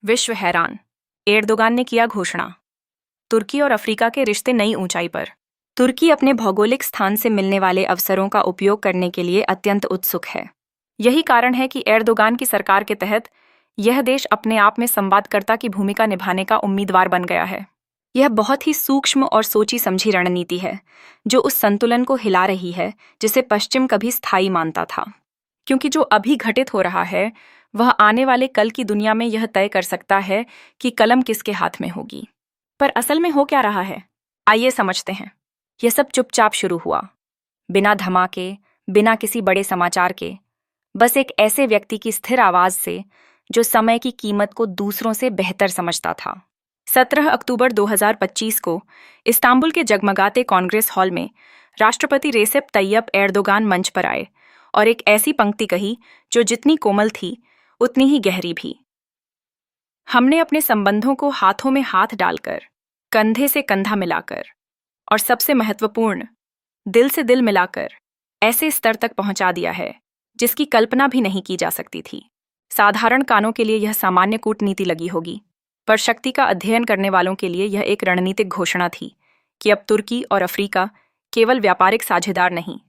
विश्व हैरान। एर्दोगान ने किया घोषणा। तुर्की और अफ्रीका के रिश्ते नई ऊंचाई पर। तुर्की अपने भौगोलिक स्थान से मिलने वाले अवसरों का उपयोग करने के लिए अत्यंत उत्सुक है। यही कारण है कि एर्दोगान की सरकार के तहत यह देश अपने आप में संवादकर्ता की भूमिका निभाने का उम्मीदवार बन गया है। यह बहुत ही सूक्ष्म और सोची समझी रणनीति है, जो उस संतुलन को हिला रही है जिसे पश्चिम कभी स्थायी मानता था। क्योंकि जो अभी घटित हो रहा है वह आने वाले कल की दुनिया में यह तय कर सकता है कि कलम किसके हाथ में होगी। पर असल में हो क्या रहा है, आइए समझते हैं। यह सब चुपचाप शुरू हुआ, बिना धमाके, बिना किसी बड़े समाचार के, बस एक ऐसे व्यक्ति की स्थिर आवाज से जो समय की कीमत को दूसरों से बेहतर समझता था। 17 अक्टूबर 2025 को इस्तांबुल के जगमगाते कांग्रेस हॉल में राष्ट्रपति रेसेप तैयप एर्दोगान मंच पर आए और एक ऐसी पंक्ति कही जो जितनी कोमल थी उतनी ही गहरी भी। हमने अपने संबंधों को हाथों में हाथ डालकर, कंधे से कंधा मिलाकर और सबसे महत्वपूर्ण, दिल से दिल मिलाकर ऐसे स्तर तक पहुंचा दिया है जिसकी कल्पना भी नहीं की जा सकती थी। साधारण कानों के लिए यह सामान्य कूटनीति लगी होगी, पर शक्ति का अध्ययन करने वालों के लिए यह एक रणनीतिक घोषणा थी कि अब तुर्की और अफ्रीका केवल व्यापारिक साझेदार नहीं,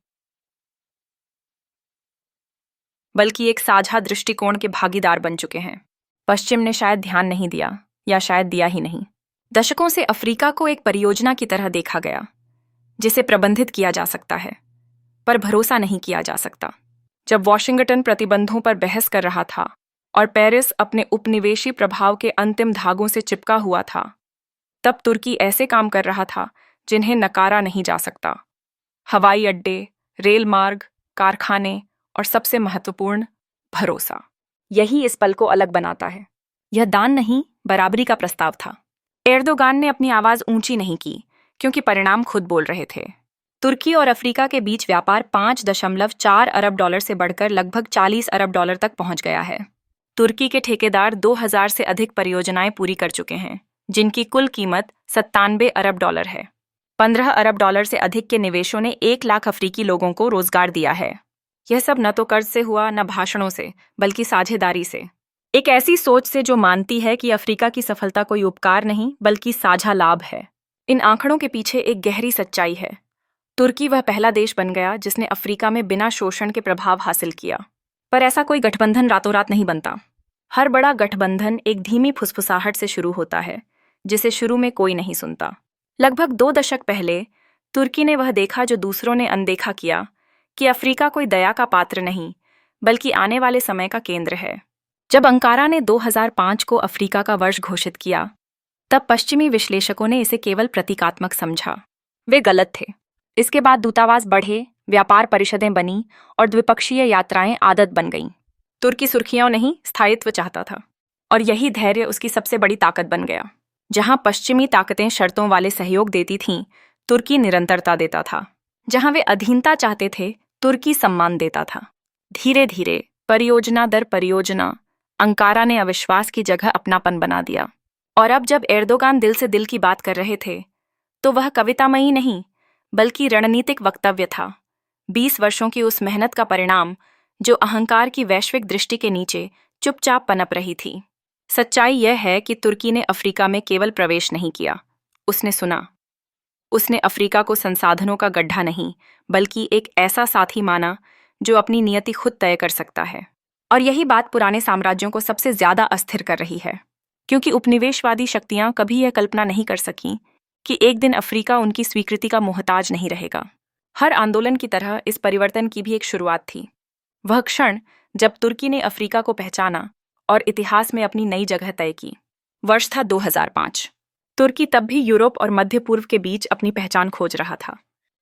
बल्कि एक साझा दृष्टिकोण के भागीदार बन चुके हैं। पश्चिम ने शायद ध्यान नहीं दिया, या शायद दिया ही नहीं। दशकों से अफ्रीका को एक परियोजना की तरह देखा गया, जिसे प्रबंधित किया जा सकता है, पर भरोसा नहीं किया जा सकता। जब वॉशिंगटन प्रतिबंधों पर बहस कर रहा था और पेरिस अपने उपनिवेशी प्रभाव के अंतिम धागों से चिपका हुआ था, तब तुर्की ऐसे काम कर रहा था जिन्हें नकारा नहीं जा सकता। हवाई अड्डे, रेल मार्ग, कारखाने और सबसे महत्वपूर्ण, भरोसा। यही इस पल को अलग बनाता है। यह दान नहीं, बराबरी का प्रस्ताव था। एर्दोगान ने अपनी आवाज ऊंची नहीं की, क्योंकि परिणाम खुद बोल रहे थे। तुर्की और अफ्रीका के बीच व्यापार 5.4 अरब डॉलर से बढ़कर लगभग 40 अरब डॉलर तक पहुंच गया है। तुर्की के ठेकेदार 2000 से अधिक परियोजनाएं पूरी कर चुके हैं, जिनकी कुल कीमत 97 अरब डॉलर है। 15 अरब डॉलर से अधिक के निवेशों ने 1 लाख अफ्रीकी लोगों को रोजगार दिया है। यह सब न तो कर्ज से हुआ, न भाषणों से, बल्कि साझेदारी से। एक ऐसी सोच से जो मानती है कि अफ्रीका की सफलता कोई उपकार नहीं, बल्कि साझा लाभ है। इन आंकड़ों के पीछे एक गहरी सच्चाई है। तुर्की वह पहला देश बन गया जिसने अफ्रीका में बिना शोषण के प्रभाव हासिल किया। पर ऐसा कोई गठबंधन रातों रात नहीं बनता। हर बड़ा गठबंधन एक धीमी फुसफुसाहट से शुरू होता है, जिसे शुरू में कोई नहीं सुनता। लगभग 2 दशक पहले तुर्की ने वह देखा जो दूसरों ने अनदेखा किया, कि अफ्रीका कोई दया का पात्र नहीं, बल्कि आने वाले समय का केंद्र है। जब अंकारा ने 2005 को अफ्रीका का वर्ष घोषित किया, तब पश्चिमी विश्लेषकों ने इसे केवल प्रतीकात्मक समझा। वे गलत थे। इसके बाद दूतावास बढ़े, व्यापार परिषदें बनी और द्विपक्षीय यात्राएं आदत बन गईं। तुर्की सुर्खियां नहीं, स्थायित्व चाहता था, और यही धैर्य उसकी सबसे बड़ी ताकत बन गया। जहां पश्चिमी ताकतें शर्तों वाले सहयोग देती थीं, तुर्की निरंतरता देता था। जहां वे अधीनता चाहते थे, तुर्की सम्मान देता था। धीरे धीरे, परियोजना दर परियोजना, अंकारा ने अविश्वास की जगह अपनापन बना दिया। और अब जब एर्दोगान दिल से दिल की बात कर रहे थे, तो वह कवितामयी नहीं, बल्कि रणनीतिक वक्तव्य था। 20 वर्षों की उस मेहनत का परिणाम, जो अहंकार की वैश्विक दृष्टि के नीचे चुपचाप पनप रही थी। सच्चाई यह है कि तुर्की ने अफ्रीका में केवल प्रवेश नहीं किया, उसने सुना। उसने अफ्रीका को संसाधनों का गड्ढा नहीं, बल्कि एक ऐसा साथी माना जो अपनी नियति खुद तय कर सकता है। और यही बात पुराने साम्राज्यों को सबसे ज्यादा अस्थिर कर रही है, क्योंकि उपनिवेशवादी शक्तियां कभी यह कल्पना नहीं कर सकीं कि एक दिन अफ्रीका उनकी स्वीकृति का मोहताज नहीं रहेगा। हर आंदोलन की तरह इस परिवर्तन की भी एक शुरुआत थी। वह क्षण जब तुर्की ने अफ्रीका को पहचाना और इतिहास में अपनी नई जगह तय की। वर्ष था 2005। तुर्की तब भी यूरोप और मध्य पूर्व के बीच अपनी पहचान खोज रहा था।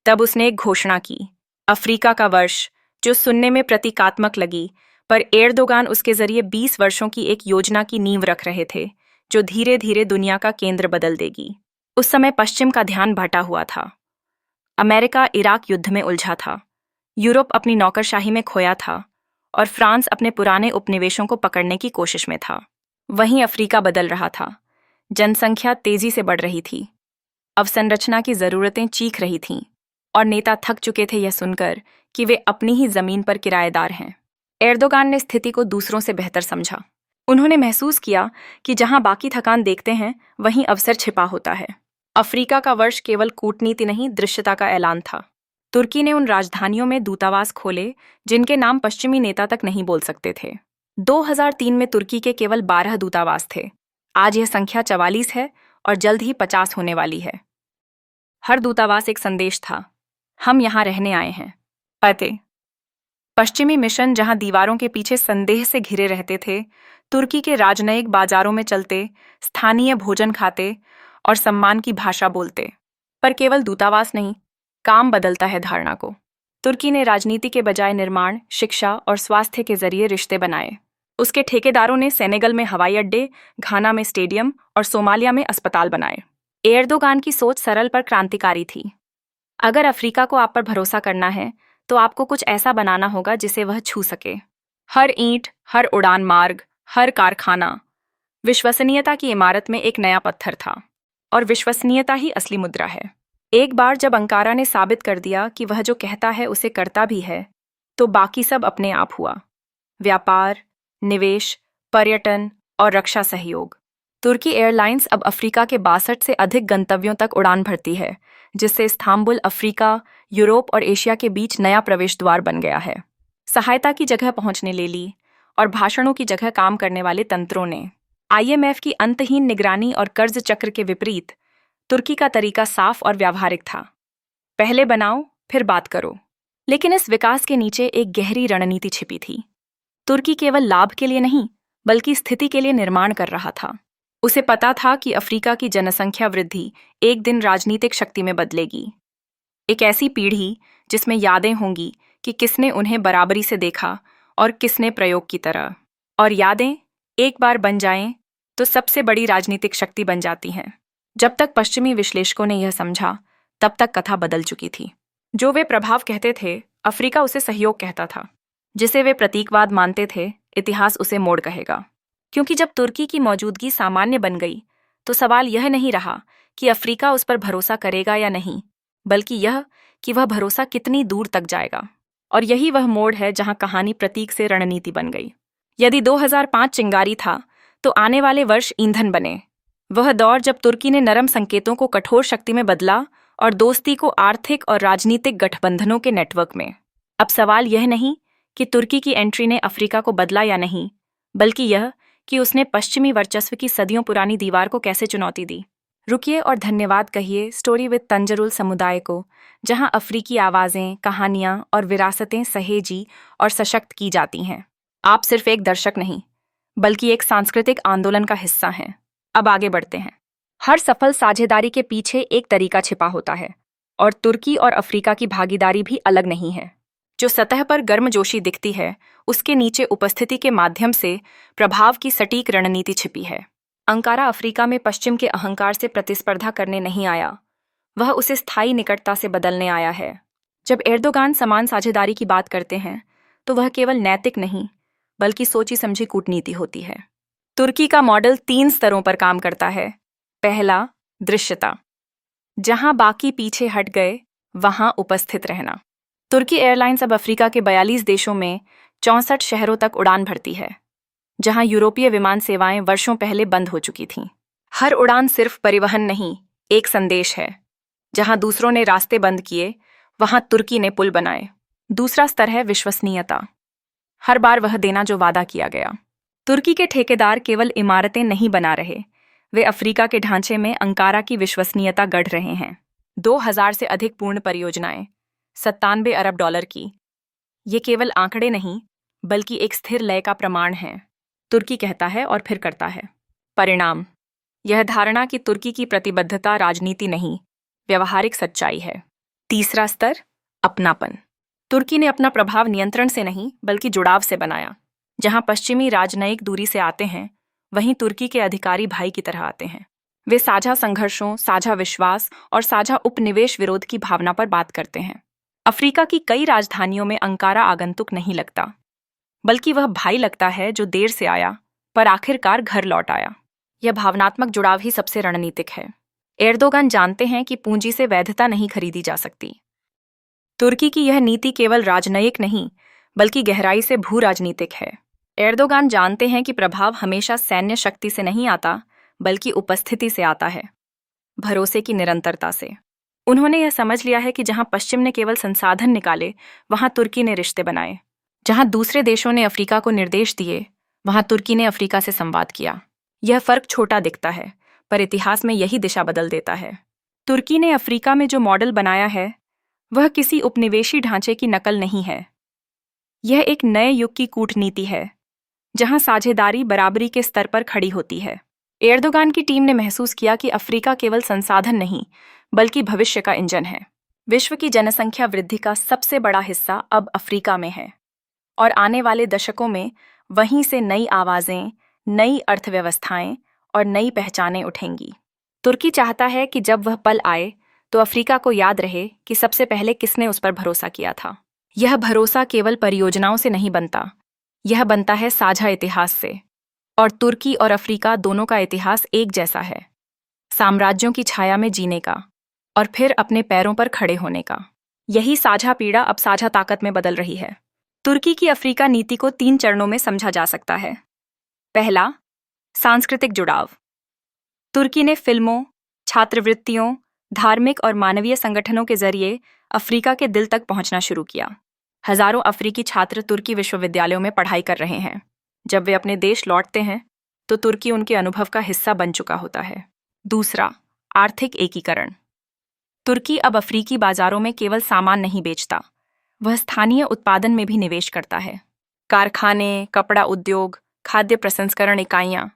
तब उसने एक घोषणा की, अफ्रीका का वर्ष, जो सुनने में प्रतीकात्मक लगी, पर एर्दोगान उसके जरिए 20 वर्षों की एक योजना की नींव रख रहे थे, जो धीरे धीरे दुनिया का केंद्र बदल देगी। उस समय पश्चिम का ध्यान बटा हुआ था। अमेरिका इराक युद्ध में उलझा था, यूरोप अपनी नौकरशाही में खोया था, और फ्रांस अपने पुराने उपनिवेशों को पकड़ने की कोशिश में था। वहीं अफ्रीका बदल रहा था। जनसंख्या तेजी से बढ़ रही थी, अवसंरचना की जरूरतें चीख रही थीं, और नेता थक चुके थे यह सुनकर कि वे अपनी ही जमीन पर किराएदार हैं। एर्दोगान ने स्थिति को दूसरों से बेहतर समझा। उन्होंने महसूस किया कि जहां बाकी थकान देखते हैं वहीं अवसर छिपा होता है। अफ्रीका का वर्ष केवल कूटनीति नहीं, दृश्यता का ऐलान था। तुर्की ने उन राजधानियों में दूतावास खोले जिनके नाम पश्चिमी नेता तक नहीं बोल सकते थे। 2003 में तुर्की के केवल 12 दूतावास थे। आज यह संख्या 44 है और जल्द ही 50 होने वाली है। हर दूतावास एक संदेश था, हम यहाँ रहने आए हैं। पते। पश्चिमी मिशन जहां दीवारों के पीछे संदेह से घिरे रहते थे, तुर्की के राजनयिक बाजारों में चलते, स्थानीय भोजन खाते और सम्मान की भाषा बोलते। पर केवल दूतावास नहीं, काम बदलता है धारणा को। तुर्की ने राजनीति के बजाय निर्माण, शिक्षा और स्वास्थ्य के जरिए रिश्ते बनाए। उसके ठेकेदारों ने सेनेगल में हवाई अड्डे, घाना में स्टेडियम और सोमालिया में अस्पताल बनाए। एर्दोगान की सोच सरल पर क्रांतिकारी थी। अगर अफ्रीका को आप पर भरोसा करना है तो आपको कुछ ऐसा बनाना होगा जिसे वह छू सके। हर ईंट, हर उड़ान मार्ग, हर कारखाना विश्वसनीयता की इमारत में एक नया पत्थर था, और विश्वसनीयता ही असली मुद्रा है। एक बार जब अंकारा ने साबित कर दिया कि वह जो कहता है उसे करता भी है, तो बाकी सब अपने आप हुआ। व्यापार, निवेश, पर्यटन और रक्षा सहयोग। तुर्की एयरलाइंस अब अफ्रीका के 62 से अधिक गंतव्यों तक उड़ान भरती है, जिससे इस्तांबुल अफ्रीका, यूरोप और एशिया के बीच नया प्रवेश द्वार बन गया है। सहायता की जगह पहुंचने ले ली और भाषणों की जगह काम करने वाले तंत्रों ने। IMF की अंतहीन निगरानी और कर्ज चक्र के विपरीत तुर्की का तरीका साफ और व्यावहारिक था। पहले बनाओ, फिर बात करो। लेकिन इस विकास के नीचे एक गहरी रणनीति छिपी थी। तुर्की केवल लाभ के लिए नहीं, बल्कि स्थिति के लिए निर्माण कर रहा था। उसे पता था कि अफ्रीका की जनसंख्या वृद्धि एक दिन राजनीतिक शक्ति में बदलेगी। एक ऐसी पीढ़ी जिसमें यादें होंगी कि किसने उन्हें बराबरी से देखा और किसने प्रयोग की तरह। और यादें एक बार बन जाएं तो सबसे बड़ी राजनीतिक शक्ति बन जाती हैं। जब तक पश्चिमी विश्लेषकों ने यह समझा, तब तक कथा बदल चुकी थी। जो वे प्रभाव कहते थे, अफ्रीका उसे सहयोग कहता था। जिसे वे प्रतीकवाद मानते थे, इतिहास उसे मोड़ कहेगा। क्योंकि जब तुर्की की मौजूदगी सामान्य बन गई, तो सवाल यह नहीं रहा कि अफ्रीका उस पर भरोसा करेगा या नहीं, बल्कि यह कि वह भरोसा कितनी दूर तक जाएगा। और यही वह मोड़ है जहां कहानी प्रतीक से रणनीति बन गई। यदि 2005 चिंगारी था, तो आने वाले वर्ष ईंधन बने। वह दौर जब तुर्की ने नरम संकेतों को कठोर शक्ति में बदला और दोस्ती को आर्थिक और राजनीतिक गठबंधनों के नेटवर्क में। अब सवाल यह नहीं कि तुर्की की एंट्री ने अफ्रीका को बदला या नहीं, बल्कि यह कि उसने पश्चिमी वर्चस्व की सदियों पुरानी दीवार को कैसे चुनौती दी। रुकिए और धन्यवाद कहिए स्टोरी विद तंजरुल समुदाय को, जहां अफ्रीकी आवाज़ें, कहानियां और विरासतें सहेजी और सशक्त की जाती हैं। आप सिर्फ एक दर्शक नहीं, बल्कि एक सांस्कृतिक आंदोलन का हिस्सा हैं। अब आगे बढ़ते हैं। हर सफल साझेदारी के पीछे एक तरीका छिपा होता है, और तुर्की और अफ्रीका की भागीदारी भी अलग नहीं है। जो सतह पर गर्मजोशी दिखती है, उसके नीचे उपस्थिति के माध्यम से प्रभाव की सटीक रणनीति छिपी है। अंकारा अफ्रीका में पश्चिम के अहंकार से प्रतिस्पर्धा करने नहीं आया, वह उसे स्थायी निकटता से बदलने आया है। जब एर्दोगान समान साझेदारी की बात करते हैं, तो वह केवल नैतिक नहीं, बल्कि सोची समझी कूटनीति होती है। तुर्की का मॉडल 3 स्तरों पर काम करता है। पहला, दृश्यता। जहां बाकी पीछे हट गए, वहां उपस्थित रहना। तुर्की एयरलाइंस अब अफ्रीका के 42 देशों में 64 शहरों तक उड़ान भरती है, जहां यूरोपीय विमान सेवाएं वर्षों पहले बंद हो चुकी थीं। हर उड़ान सिर्फ परिवहन नहीं, एक संदेश है। जहां दूसरों ने रास्ते बंद किए, वहां तुर्की ने पुल बनाए। दूसरा स्तर है विश्वसनीयता। हर बार वह देना जो वादा किया गया। तुर्की के ठेकेदार केवल इमारतें नहीं बना रहे, वे अफ्रीका के ढांचे में अंकारा की विश्वसनीयता गढ़ रहे हैं। 2000 से अधिक पूर्ण परियोजनाएं, 97 अरब डॉलर की। ये केवल आंकड़े नहीं, बल्कि एक स्थिर लय का प्रमाण है। तुर्की कहता है और फिर करता है। परिणाम, यह धारणा कि तुर्की की प्रतिबद्धता राजनीति नहीं, व्यवहारिक सच्चाई है। तीसरा स्तर, अपनापन। तुर्की ने अपना प्रभाव नियंत्रण से नहीं, बल्कि जुड़ाव से बनाया। जहां पश्चिमी राजनयिक दूरी से आते हैं, वहीं तुर्की के अधिकारी भाई की तरह आते हैं। वे साझा संघर्षों, साझा विश्वास और साझा उपनिवेश विरोध की भावना पर बात करते हैं। अफ्रीका की कई राजधानियों में अंकारा आगंतुक नहीं लगता, बल्कि वह भाई लगता है जो देर से आया, पर आखिरकार घर लौट आया। यह भावनात्मक जुड़ाव ही सबसे रणनीतिक है। एर्दोगान जानते हैं कि पूंजी से वैधता नहीं खरीदी जा सकती। तुर्की की यह नीति केवल राजनयिक नहीं, बल्कि गहराई से भू राजनीतिक है। एर्दोगान जानते हैं कि प्रभाव हमेशा सैन्य शक्ति से नहीं आता, बल्कि उपस्थिति से आता है, भरोसे की निरंतरता से। उन्होंने यह समझ लिया है कि जहां पश्चिम ने केवल संसाधन निकाले, वहां तुर्की ने रिश्ते बनाए। जहां दूसरे देशों ने अफ्रीका को निर्देश दिए, वहां तुर्की ने अफ्रीका से संवाद किया। यह फर्क छोटा दिखता है, पर इतिहास में यही दिशा बदल देता है। तुर्की ने अफ्रीका में जो मॉडल बनाया है, वह किसी उपनिवेशी ढांचे की नकल नहीं है। यह एक नए युग की कूटनीति है, जहां साझेदारी बराबरी के स्तर पर खड़ी होती है। एर्दोगान की टीम ने महसूस किया कि अफ्रीका केवल संसाधन नहीं, बल्कि भविष्य का इंजन है। विश्व की जनसंख्या वृद्धि का सबसे बड़ा हिस्सा अब अफ्रीका में है, और आने वाले दशकों में वहीं से नई आवाजें, नई अर्थव्यवस्थाएं और नई पहचानें उठेंगी। तुर्की चाहता है कि जब वह पल आए तो अफ्रीका को याद रहे कि सबसे पहले किसने उस पर भरोसा किया था। यह भरोसा केवल परियोजनाओं से नहीं बनता, यह बनता है साझा इतिहास से। और तुर्की और अफ्रीका दोनों का इतिहास एक जैसा है, साम्राज्यों की छाया में जीने का और फिर अपने पैरों पर खड़े होने का। यही साझा पीड़ा अब साझा ताकत में बदल रही है। तुर्की की अफ्रीका नीति को 3 चरणों में समझा जा सकता है। पहला, सांस्कृतिक जुड़ाव। तुर्की ने फिल्मों, छात्रवृत्तियों, धार्मिक और मानवीय संगठनों के जरिए अफ्रीका के दिल तक पहुंचना शुरू किया। हजारों अफ्रीकी छात्र तुर्की विश्वविद्यालयों में पढ़ाई कर रहे हैं। जब वे अपने देश लौटते हैं तो तुर्की उनके अनुभव का हिस्सा बन चुका होता है। दूसरा, आर्थिक एकीकरण। तुर्की अब अफ्रीकी बाजारों में केवल सामान नहीं बेचता, वह स्थानीय उत्पादन में भी निवेश करता है। कारखाने, कपड़ा उद्योग, खाद्य प्रसंस्करण इकाइयां,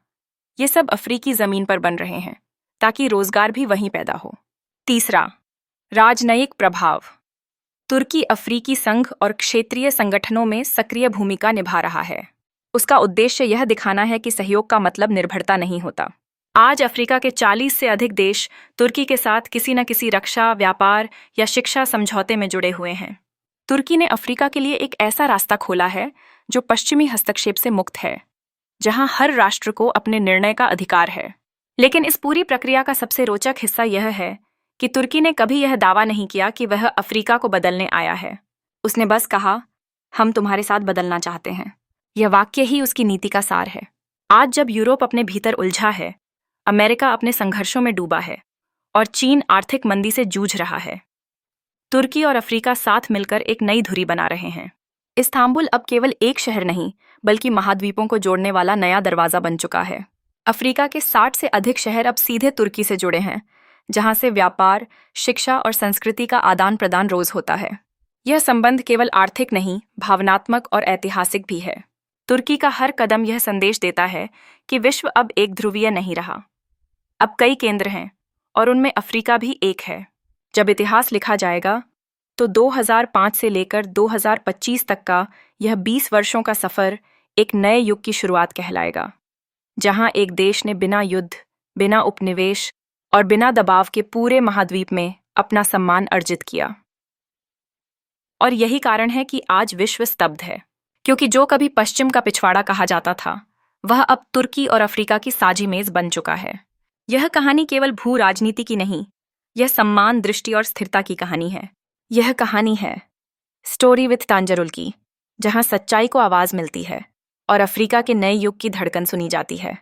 ये सब अफ्रीकी जमीन पर बन रहे हैं ताकि रोजगार भी वहीं पैदा हो। तीसरा, राजनयिक प्रभाव। तुर्की अफ्रीकी संघ और क्षेत्रीय संगठनों में सक्रिय भूमिका निभा रहा है। उसका उद्देश्य यह दिखाना है कि सहयोग का मतलब निर्भरता नहीं होता। आज अफ्रीका के 40 से अधिक देश तुर्की के साथ किसी न किसी रक्षा, व्यापार या शिक्षा समझौते में जुड़े हुए हैं। तुर्की ने अफ्रीका के लिए एक ऐसा रास्ता खोला है जो पश्चिमी हस्तक्षेप से मुक्त है, जहां हर राष्ट्र को अपने निर्णय का अधिकार है। लेकिन इस पूरी प्रक्रिया का सबसे रोचक हिस्सा यह है कि तुर्की ने कभी यह दावा नहीं किया कि वह अफ्रीका को बदलने आया है। उसने बस कहा, हम तुम्हारे साथ बदलना चाहते हैं। यह वाक्य ही उसकी नीति का सार है। आज जब यूरोप अपने भीतर उलझा है, अमेरिका अपने संघर्षों में डूबा है और चीन आर्थिक मंदी से जूझ रहा है, तुर्की और अफ्रीका साथ मिलकर एक नई धुरी बना रहे हैं। इस्तांबुल अब केवल एक शहर नहीं, बल्कि महाद्वीपों को जोड़ने वाला नया दरवाजा बन चुका है। अफ्रीका के 60 से अधिक शहर अब सीधे तुर्की से जुड़े हैं, जहां से व्यापार, शिक्षा और संस्कृति का आदान प्रदान रोज होता है। यह संबंध केवल आर्थिक नहीं, भावनात्मक और ऐतिहासिक भी है। तुर्की का हर कदम यह संदेश देता है कि विश्व अब एक ध्रुवीय नहीं रहा। अब कई केंद्र हैं और उनमें अफ्रीका भी एक है। जब इतिहास लिखा जाएगा तो 2005 से लेकर 2025 तक का यह 20 वर्षों का सफर एक नए युग की शुरुआत कहलाएगा, जहां एक देश ने बिना युद्ध, बिना उपनिवेश और बिना दबाव के पूरे महाद्वीप में अपना सम्मान अर्जित किया। और यही कारण है कि आज विश्व स्तब्ध है, क्योंकि जो कभी पश्चिम का पिछवाड़ा कहा जाता था, वह अब तुर्की और अफ्रीका की साझी मेज बन चुका है। यह कहानी केवल भू राजनीति की नहीं, यह सम्मान, दृष्टि और स्थिरता की कहानी है। यह कहानी है स्टोरी विथ तांजरुल की, जहां सच्चाई को आवाज मिलती है और अफ्रीका के नए युग की धड़कन सुनी जाती है।